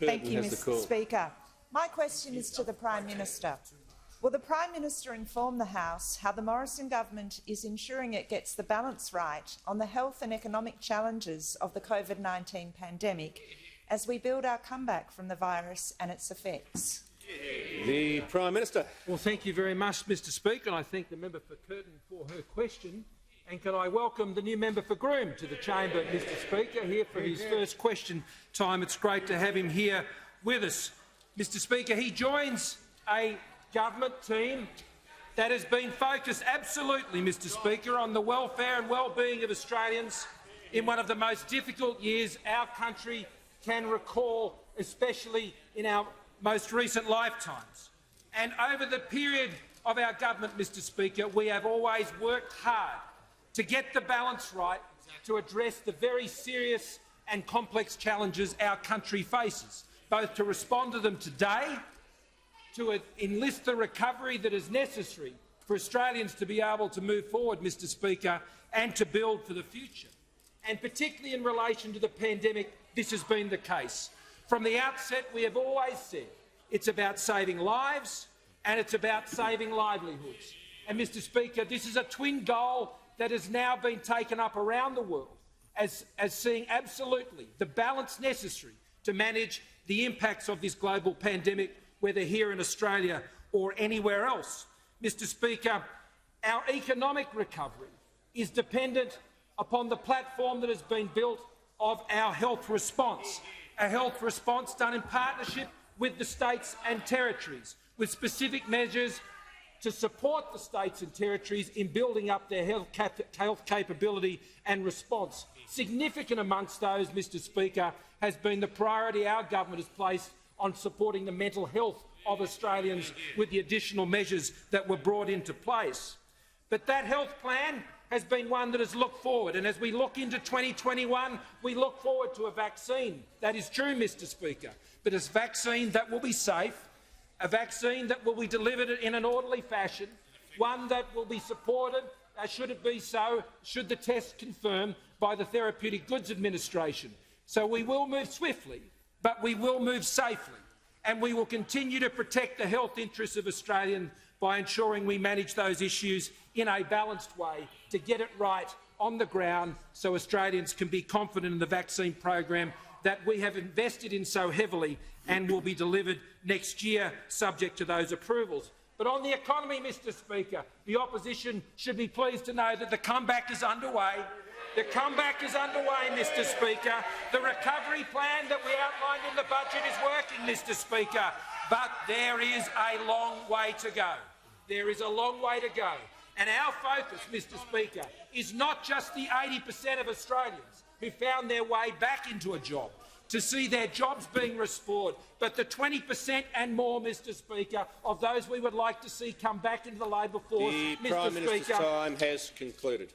Thank you, Mr. Speaker. My question is to the Prime Minister. Will the Prime Minister inform the House how the Morrison government is ensuring it gets the balance right on the health and economic challenges of the COVID-19 pandemic as we build our comeback from the virus and its effects? The Prime Minister. Well, thank you very much, Mr. Speaker, and I thank the member for Curtin for her question. And can I welcome the new member for Groom to the chamber, Mr. Speaker, here for his first question time. It's great to have him here with us. Mr. Speaker, he joins a government team that has been focused absolutely, Mr. Speaker, on the welfare and well-being of Australians in one of the most difficult years our country can recall, especially in our most recent lifetimes. And over the period of our government, Mr. Speaker, we have always worked hard to get the balance right to address the very serious and complex challenges our country faces, both to respond to them today, to enlist the recovery that is necessary for Australians to be able to move forward, Mr. Speaker, and to build for the future. And particularly in relation to the pandemic, this has been the case. From the outset, we have always said it's about saving lives and it's about saving livelihoods. And, Mr. Speaker, this is a twin goal that has now been taken up around the world as seeing absolutely the balance necessary to manage the impacts of this global pandemic, whether here in Australia or anywhere else. Mr. Speaker, our economic recovery is dependent upon the platform that has been built of our health response, a health response done in partnership with the states and territories, with specific measures to support the states and territories in building up their health capability and response. Significant amongst those, Mr. Speaker, has been the priority our government has placed on supporting the mental health of Australians with the additional measures that were brought into place. But that health plan has been one that has looked forward, and as we look into 2021, we look forward to a vaccine. That is true, Mr. Speaker, but a vaccine that will be safe, a vaccine that will be delivered in an orderly fashion, one that will be supported, should it be so, should the test confirm, by the Therapeutic Goods Administration. So we will move swiftly, but we will move safely, and we will continue to protect the health interests of Australians by ensuring we manage those issues in a balanced way to get it right on the ground so Australians can be confident in the vaccine program that we have invested in so heavily and will be delivered next year, subject to those approvals. But on the economy, Mr. Speaker, the opposition should be pleased to know that the comeback is underway. The comeback is underway, Mr. Speaker. The recovery plan that we outlined in the budget is working, Mr. Speaker. But there is a long way to go. There is a long way to go. And our focus, Mr. Speaker, is not just the 80% of Australians who found their way back into a job, to see their jobs being restored, but the 20% and more, Mr. Speaker, of those we would like to see come back into the labour force. The Prime Minister's time has concluded.